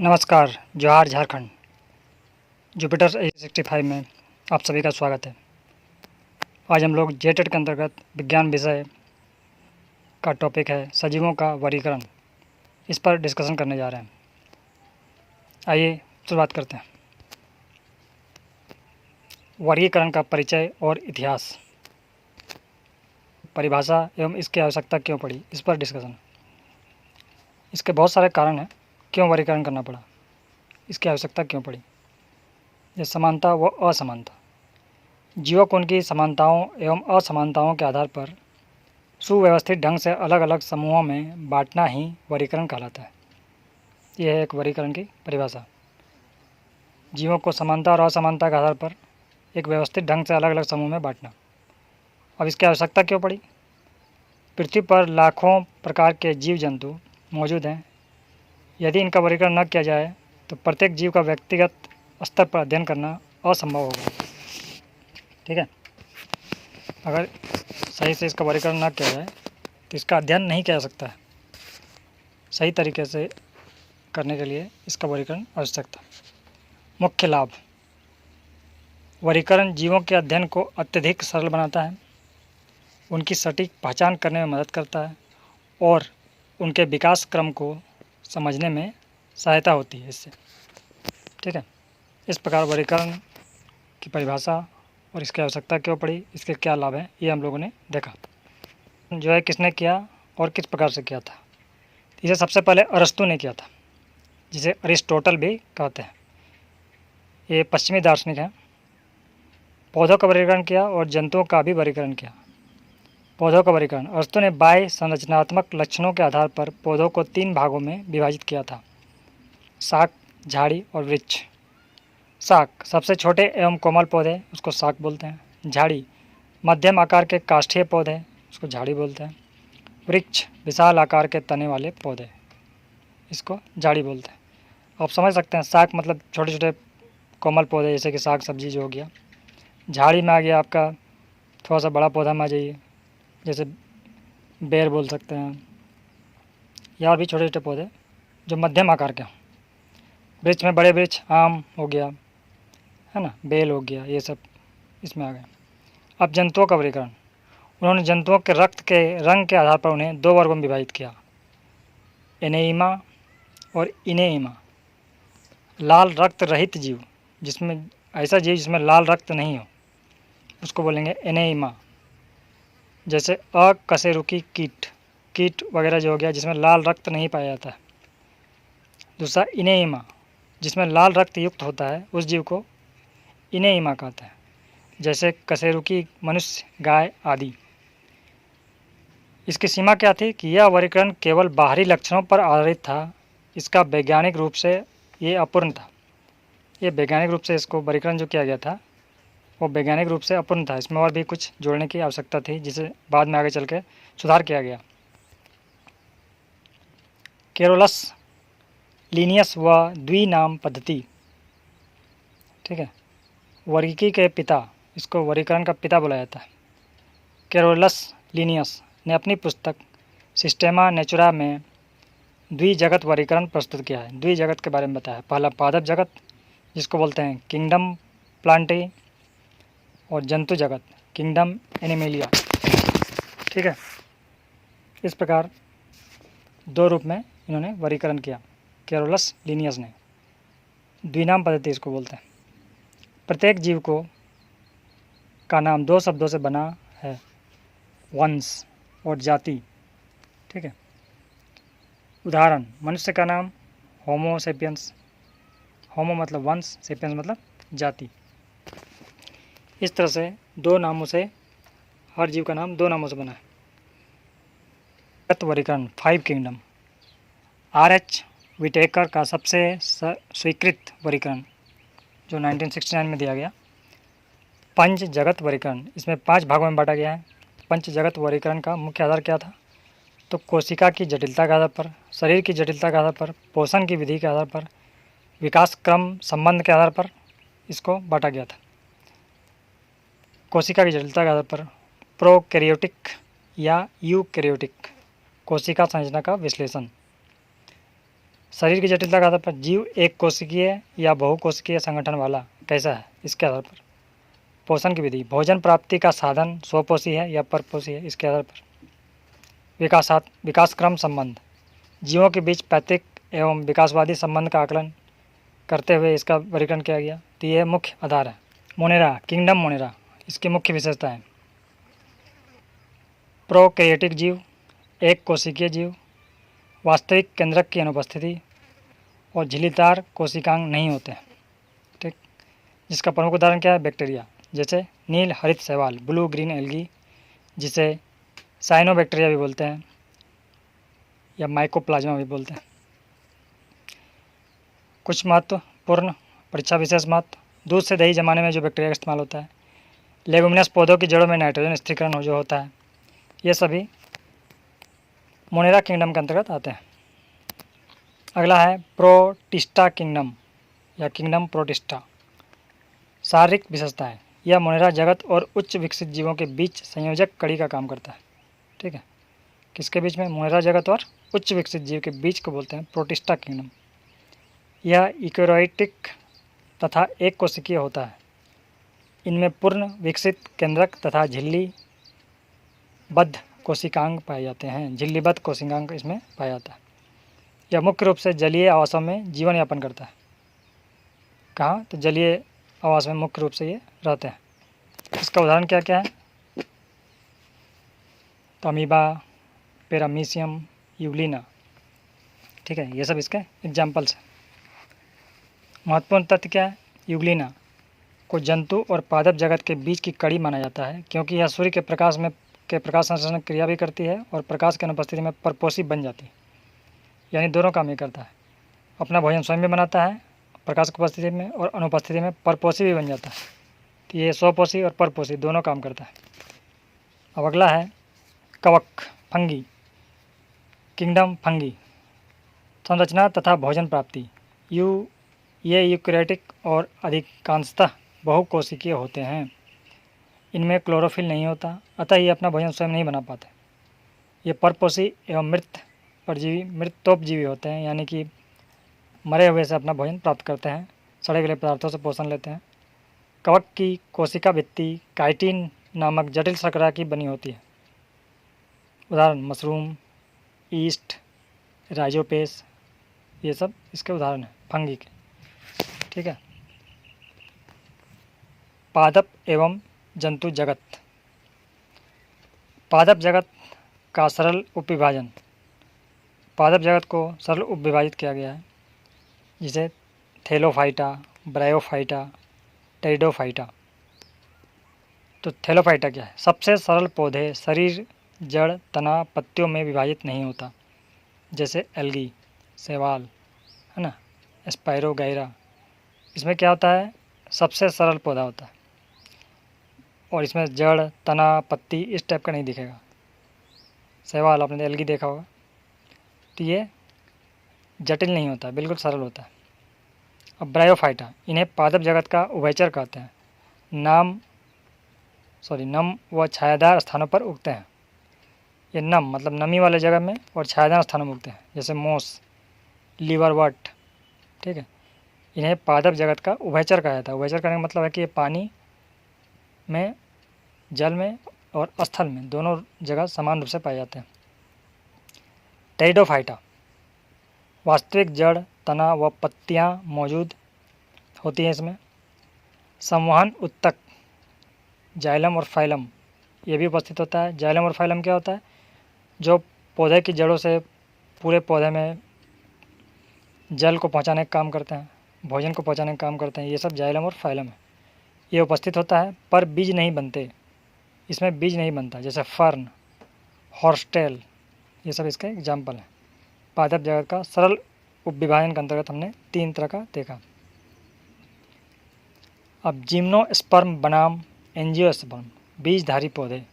नमस्कार, जोहार झारखंड। जुपिटर 65 में आप सभी का स्वागत है। आज हम लोग जेटेट के अंतर्गत विज्ञान विषय का टॉपिक है सजीवों का वर्गीकरण। इस पर डिस्कशन करने जा रहे हैं। आइए शुरुआत करते हैं। वर्गीकरण का परिचय और इतिहास, परिभाषा एवं इसकी आवश्यकता क्यों पड़ी, इस पर डिस्कशन। इसके बहुत सारे कारण हैं क्यों वर्गीकरण करना पड़ा, इसकी आवश्यकता क्यों पड़ी। जैसे समानता व असमानता। जीवों को उनकी समानताओं एवं असमानताओं के आधार पर सुव्यवस्थित ढंग से अलग अलग समूहों में बांटना ही वर्गीकरण कहलाता है। यह है एक वर्गीकरण की परिभाषा। जीवों को समानता और असमानता के आधार पर एक व्यवस्थित ढंग से अलग अलग समूह में बांटना। अब इसकी आवश्यकता क्यों पड़ी? पृथ्वी पर लाखों प्रकार के जीव जंतु मौजूद हैं। यदि इनका वर्गीकरण न किया जाए तो प्रत्येक जीव का व्यक्तिगत स्तर पर अध्ययन करना असंभव होगा। ठीक है, अगर सही से इसका वर्गीकरण न किया जाए तो इसका अध्ययन नहीं किया जा सकता है। सही तरीके से करने के लिए इसका वर्गीकरण आवश्यक था। मुख्य लाभ। वर्गीकरण जीवों के अध्ययन को अत्यधिक सरल बनाता है, उनकी सटीक पहचान करने में मदद करता है और उनके विकास क्रम को समझने में सहायता होती है इससे। ठीक है, इस प्रकार वर्गीकरण की परिभाषा और इसकी आवश्यकता क्यों पड़ी, इसके क्या लाभ हैं, ये हम लोगों ने देखा। जो है किसने किया और किस प्रकार से किया था। इसे सबसे पहले अरस्तु ने किया था, जिसे अरिस्टोटल भी कहते हैं। ये पश्चिमी दार्शनिक हैं। पौधों का वर्गीकरण किया और जंतुओं का भी वर्गीकरण किया। पौधों का वर्गीकरण। अरस्तु ने बाह्य संरचनात्मक लक्षणों के आधार पर पौधों को 3 भागों में विभाजित किया था: शाक, झाड़ी और वृक्ष। शाक सबसे छोटे एवं कोमल पौधे, उसको शाक बोलते हैं। झाड़ी मध्यम आकार के काष्ठीय पौधे, उसको झाड़ी बोलते हैं। वृक्ष विशाल आकार के तने वाले पौधे, इसको झाड़ी बोलते हैं। आप समझ सकते हैं, शाक मतलब छोटे छोटे कोमल पौधे, जैसे कि साग सब्जी जो हो गया। झाड़ी में आ गया आपका थोड़ा सा बड़ा पौधा में आ जाइए, जैसे बेर बोल सकते हैं, या और भी छोटे छोटे पौधे जो मध्यम आकार के हों। वृक्ष में बड़े वृक्ष, आम हो गया, है ना, बेल हो गया, ये सब इसमें आ गए। अब जंतुओं का वर्गीकरण। उन्होंने जंतुओं के रक्त के रंग के आधार पर उन्हें 2 वर्गों में विभाजित किया: एनेइमा और इनेइमा। लाल रक्त रहित जीव, जिसमें ऐसा जीव जिसमें लाल रक्त नहीं हो, उसको बोलेंगे एनेइमा। जैसे अकशेरुकी कीट वगैरह जो हो गया, जिसमें लाल रक्त नहीं पाया जाता है। दूसरा इनेइमा, जिसमें लाल रक्त युक्त होता है, उस जीव को इनेइमा कहते हैं, जैसे कशेरुकी मनुष्य, गाय आदि। इसकी सीमा क्या थी कि यह वर्गीकरण केवल बाहरी लक्षणों पर आधारित था। इसका वैज्ञानिक रूप से ये अपूर्ण था। ये वैज्ञानिक रूप से इसको वर्गीकरण जो किया गया था वो वैज्ञानिक रूप से अपूर्ण था। इसमें और भी कुछ जोड़ने की आवश्यकता थी, जिसे बाद में आगे चल के सुधार किया गया। कैरोलस लीनियस व द्विनाम पद्धति। ठीक है, वर्गीकी के पिता, इसको वर्गीकरण का पिता बोला जाता है। कैरोलस लीनियस ने अपनी पुस्तक सिस्टेमा नेचुरा में द्विजगत वर्गीकरण प्रस्तुत किया है। द्विजगत के बारे में बताया। पहला पादप जगत, जिसको बोलते हैं किंगडम प्लांटी, और जंतु जगत किंगडम एनिमेलिया। ठीक है, इस प्रकार 2 रूप में इन्होंने वर्गीकरण किया, कैरोलस लीनियस ने। द्विनाम पद्धति इसको बोलते हैं। प्रत्येक जीव का नाम 2 शब्दों से बना है: वंश और जाति। ठीक है, उदाहरण, मनुष्य का नाम होमो सेपियंस। होमो मतलब वंश, सेपियंस मतलब जाति। इस तरह से 2 नामों से, हर जीव का नाम 2 नामों से बना है। वर्गीकरण 5 किंगडम। R.H. विटेकर का सबसे स्वीकृत वर्गीकरण जो 1969 में दिया गया, पंच जगत वर्गीकरण। इसमें 5 भागों में बांटा गया है। पंच जगत वर्गीकरण का मुख्य आधार क्या था? तो कोशिका की जटिलता के आधार पर, शरीर की जटिलता के आधार पर, पोषण की विधि के आधार पर, विकास क्रम संबंध के आधार पर इसको बांटा गया था। कोशिका की जटिलता के आधार पर प्रोकैरियोटिक या यूकैरियोटिक कोशिका संरचना का विश्लेषण। शरीर की जटिलता के आधार पर जीव एक कोशिकीय या बहुकोशिकीय संगठन वाला कैसा है, इसके आधार पर। पोषण की विधि, भोजन प्राप्ति का साधन स्वपोषी है या परपोषी है, इसके आधार पर। विकास क्रम संबंध, जीवों के बीच पैतृक एवं विकासवादी संबंध का आकलन करते हुए इसका वर्गीकरण किया गया। तो ये मुख्य आधार है। मोनेरा, किंगडम मोनेरा, इसकी मुख्य विशेषताएं: प्रोकैरियोटिक जीव, एक कोशिकीय जीव, वास्तविक केंद्रक की अनुपस्थिति और झिल्लीदार कोशिकांग नहीं होते हैं। ठीक, जिसका प्रमुख उदाहरण क्या है, बैक्टीरिया, जैसे नील हरित शैवाल, ब्लू ग्रीन एल्गी, जिसे साइनोबैक्टीरिया भी बोलते हैं या माइकोप्लाज्मा भी बोलते हैं। कुछ महत्वपूर्ण परीक्षा विशेष महत्व, दूध से दही जमाने में जो बैक्टीरिया का इस्तेमाल होता है, लेगुमिनस पौधों की जड़ों में नाइट्रोजन स्थिरीकरण जो होता है, ये सभी मोनेरा किंगडम के अंतर्गत आते हैं। अगला है प्रोटिस्टा किंगडम या किंगडम प्रोटिस्टा। शारीरिक विशेषताएं, यह मोनेरा जगत और उच्च विकसित जीवों के बीच संयोजक कड़ी का काम करता है। ठीक है, किसके बीच में, मोनेरा जगत और उच्च विकसित जीव के बीच को बोलते हैं प्रोटिस्टा किंगडम। यह यूकेरियोटिक तथा एक कोशिकीय होता है। इनमें पूर्ण विकसित केंद्रक तथा झिल्लीबद्ध कोशिकांग पाए जाते हैं। झिल्लीबद्ध कोशिकांग इसमें पाया जाता है। यह मुख्य रूप से जलीय आवासों में जीवन यापन करता है। कहाँ, तो जलीय आवास में मुख्य रूप से ये रहते हैं। इसका उदाहरण क्या क्या है, तो अमीबा, पैरामीशियम, यूग्लिना। ठीक है, ये सब इसके एग्जाम्पल्स हैं। महत्वपूर्ण तथ्य क्या है, यूग्लिना को जंतु और पादप जगत के बीच की कड़ी माना जाता है, क्योंकि यह सूर्य के प्रकाश संश्लेषण क्रिया भी करती है और प्रकाश की अनुपस्थिति में परपोषी बन जाती है। यानी दोनों काम ये करता है, अपना भोजन स्वयं भी बनाता है प्रकाश की उपस्थिति में और अनुपस्थिति में परपोषी भी बन जाता है। तो ये स्वपोषी और परपोषी दोनों काम करता है। अब अगला है कवक, फंगी, किंगडम फंगी। संरचना तथा भोजन प्राप्ति, ये यूकेरियोटिक और अधिकांशतः बहुकोशिकीय होते हैं। इनमें क्लोरोफिल नहीं होता, अतः ये अपना भोजन स्वयं नहीं बना पाते। ये परपोषी एवं मृतोपजीवी होते हैं, यानी कि मरे हुए से अपना भोजन प्राप्त करते हैं, सड़े गले पदार्थों से पोषण लेते हैं। कवक की कोशिका भित्ति काइटिन नामक जटिल शर्करा की बनी होती है। उदाहरण मशरूम, ईस्ट, राइजोपेस, ये सब इसके उदाहरण हैं फंगी के। ठीक है, पादप एवं जंतु जगत। पादप जगत का सरल उपविभाजन, पादप जगत को सरल उपविभाजित किया गया है, जिसे थैलोफाइटा, ब्रायोफाइटा, टेरिडोफाइटा। तो थैलोफाइटा क्या है, सबसे सरल पौधे शरीर, जड़, तना, पत्तियों में विभाजित नहीं होता, जैसे एल्गी, शैवाल, है ना, स्पायरोगाइरा। इसमें क्या होता है, सबसे सरल पौधा होता है और इसमें जड़, तना, पत्ती इस टाइप का नहीं दिखेगा। शैवाल, आपने एल्गी देखा होगा, तो ये जटिल नहीं होता, बिल्कुल सरल होता है। अब ब्रायोफाइटा, इन्हें पादप जगत का उभयचर कहते हैं। नम व छायादार स्थानों पर उगते हैं। ये नम मतलब नमी वाले जगह में और छायादार स्थानों में उगते हैं, जैसे मोस, लीवरवर्ट। ठीक है, इन्हें पादप जगत का उभयचर कहा जाता है। उभयचर करने का मतलब है कि ये पानी में, जल में और स्थल में दोनों जगह समान रूप से पाए जाते हैं। टेरिडोफाइटा, वास्तविक जड़, तना व पत्तियां मौजूद होती हैं इसमें। संवहन उत्तक, जाइलम और फाइलम ये भी उपस्थित होता है। जाइलम और फाइलम क्या होता है, जो पौधे की जड़ों से पूरे पौधे में जल को पहुंचाने का काम करते हैं, भोजन को पहुंचाने का काम करते हैं, ये सब जाइलम और फाइलम है, ये उपस्थित होता है। पर बीज नहीं बनते, इसमें बीज नहीं बनता, जैसे फर्न, हॉर्सटेल, ये सब इसके एग्जाम्पल हैं। पादप जगत का सरल उपविभाजन के अंतर्गत हमने 3 तरह का देखा। अब जिम्नोस्पर्म बनाम एंजियोस्पर्म, बीजधारी पौधे।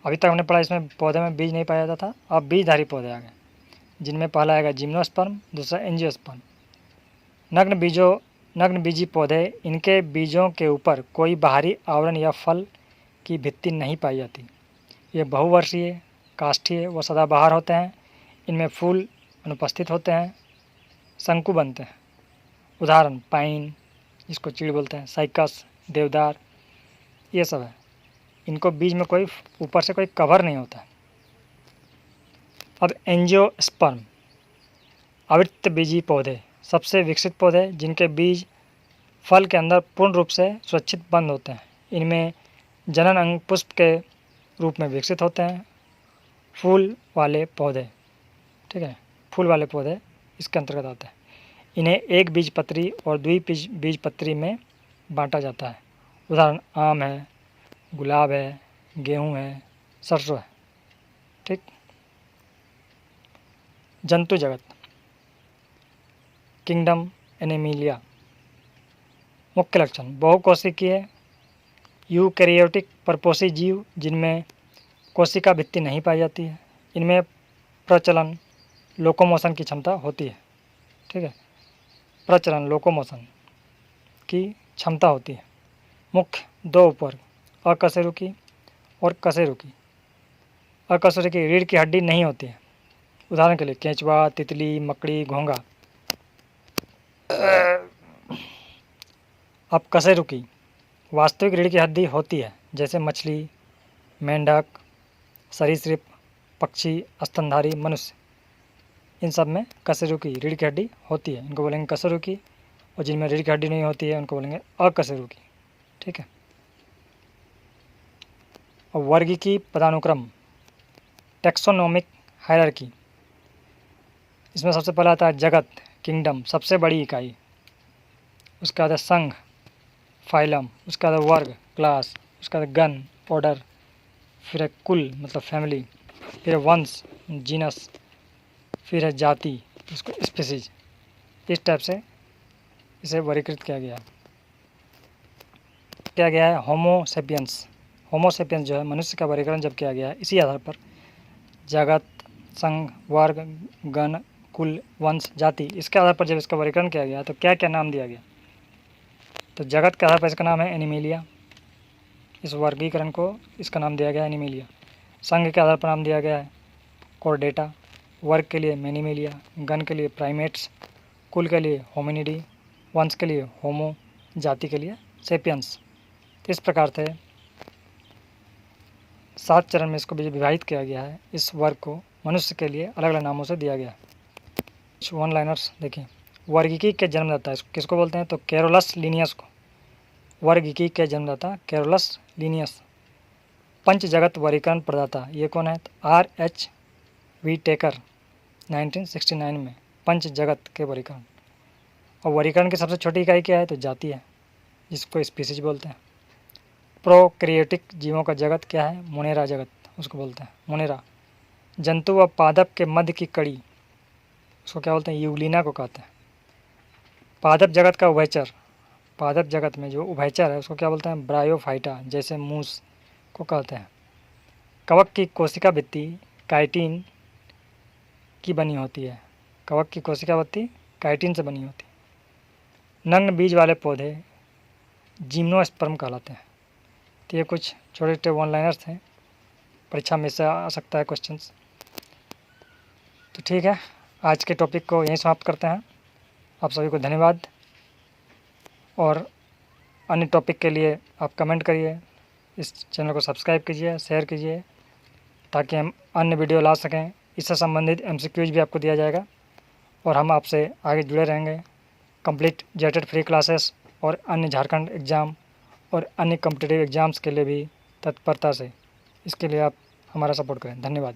अभी तक हमने पढ़ा इसमें पौधे में बीज नहीं पाया जाता था, अब बीजधारी पौधे आ गए, जिनमें पहला आएगा जिम्नोस्पर्म, दूसरा एंजियोस्पर्म। नग्न बीजी पौधे, इनके बीजों के ऊपर कोई बाहरी आवरण या फल की भित्ति नहीं पाई जाती। ये बहुवर्षीय, काष्ठीय व सदाबहार होते हैं। इनमें फूल अनुपस्थित होते हैं। शंकु बनते हैं। उदाहरण पाइन, जिसको चीड़ बोलते हैं, साइकस, देवदार, ये सब है। इनको बीज में कोई ऊपर से कोई कवर नहीं होता है। अब एंजियोस्पर्म, आवृत्तबीजी पौधे, सबसे विकसित पौधे जिनके बीज फल के अंदर पूर्ण रूप से सुरक्षित बंद होते हैं। इनमें जनन अंग पुष्प के रूप में विकसित होते हैं। फूल वाले पौधे, ठीक है, फूल वाले पौधे इसके अंतर्गत आते हैं। इन्हें एक बीजपत्री और द्विबीजपत्री में बांटा जाता है। उदाहरण आम है, गुलाब है, गेहूँ है, सरसों है। ठीक। जंतु जगत, किंगडम एनिमिलिया। मुख्य लक्षण, बहुकोशिकीय यूकैरियोटिक परपोषी जीव जिनमें कोशिका भित्ति नहीं पाई जाती है। इनमें प्रचलन लोकोमोशन की क्षमता होती है। ठीक है, प्रचलन लोकोमोशन की क्षमता होती है। मुख्य दो उपवर्ग, अकशेरुकी और कशेरुकी। अकशेरुकी रीढ़ की हड्डी नहीं होती है। उदाहरण के लिए केंचुआ, तितली, मकड़ी, घोंघा। अब कशेरुकी वास्तविक रीढ़ की हड्डी होती है, जैसे मछली, मेंढक, सरीसृप, पक्षी, स्तनधारी, मनुष्य। इन सब में कशेरुकी रीढ़ की हड्डी होती है, इनको बोलेंगे कशेरुकी। और जिनमें रीढ़ की हड्डी नहीं होती है उनको बोलेंगे अकशेरुकी। ठीक है। और वर्गीकी पदानुक्रम, टेक्सोनोमिक हायरार्की। इसमें सबसे पहला आता है जगत, किंगडम, सबसे बड़ी इकाई। उसका आता है संघ, फाइलम। उसका आता है वर्ग, क्लास। उसका आता है गण, ऑर्डर। फिर है कुल, मतलब फैमिली। फिर है वंश, जीनस। फिर है जाति, इसको स्पीसीज। इस टाइप से इसे वर्गीकृत किया गया है। होमो सेपियंस। होमो सेपियंस जो है, मनुष्य का वर्गीकरण जब किया गया है इसी आधार पर, जगत, संघ, वर्ग, गण, कुल, वंश, जाति, इसके आधार पर जब इसका वर्गीकरण किया गया तो क्या क्या नाम दिया गया। तो जगत के आधार पर इसका नाम है एनिमिलिया। इस वर्गीकरण को इसका नाम दिया गया है एनिमिलिया। संघ के आधार पर नाम दिया गया है कॉर्डेटा। वर्ग के लिए मेनिमिलिया। गण के लिए प्राइमेट्स। कुल के लिए होमिनिडी। वंश के लिए होमो। जाति के लिए सेपियंस। इस प्रकार से 7 चरण में इसको विभाजित किया गया है। इस वर्ग को मनुष्य के लिए अलग अलग नामों से दिया गया है। कुछ वन लाइनर्स देखिए। वर्गीकी के जन्मदाता किसको बोलते हैं, तो कैरोलस लीनियस को। वर्गीकी के जन्मदाता कैरोलस लीनियस। पंच जगत वर्गीकरण प्रदाता ये कौन है, तो R.H.V. टेकर 1969 में पंच जगत के वर्गीकरण। और वर्गीकरण की सबसे छोटी इकाई क्या है, तो जाति है, जिसको स्पीसीज बोलते हैं। प्रोकैरियोटिक जीवों का जगत क्या है, मोनेरा जगत उसको बोलते हैं, मोनेरा। जंतु व पादप के मध्य की कड़ी उसको क्या बोलते हैं, यूग्लिना को कहते हैं। पादप जगत का उभयचर, पादप जगत में जो उभयचर है उसको क्या बोलते हैं, ब्रायोफाइटा, जैसे मूस को कहते हैं। कवक की कोशिका भित्ति काइटिन की बनी होती है। कवक की कोशिका भित्ति काइटिन से बनी होती है। नग्न बीज वाले पौधे जिम्नोस्पर्म कहलाते हैं। तो ये कुछ छोटे छोटे वन लाइनर्स थे, परीक्षा में से आ सकता है क्वेश्चंस। तो ठीक है, आज के टॉपिक को यहीं समाप्त करते हैं। आप सभी को धन्यवाद। और अन्य टॉपिक के लिए आप कमेंट करिए, इस चैनल को सब्सक्राइब कीजिए, शेयर कीजिए, ताकि हम अन्य वीडियो ला सकें। इससे संबंधित MCQs भी आपको दिया जाएगा और हम आपसे आगे जुड़े रहेंगे। कंप्लीट जेटेड फ्री क्लासेस और अन्य झारखंड एग्ज़ाम और अन्य कॉम्पिटिटिव एग्ज़ाम्स के लिए भी तत्परता से, इसके लिए आप हमारा सपोर्ट करें। धन्यवाद।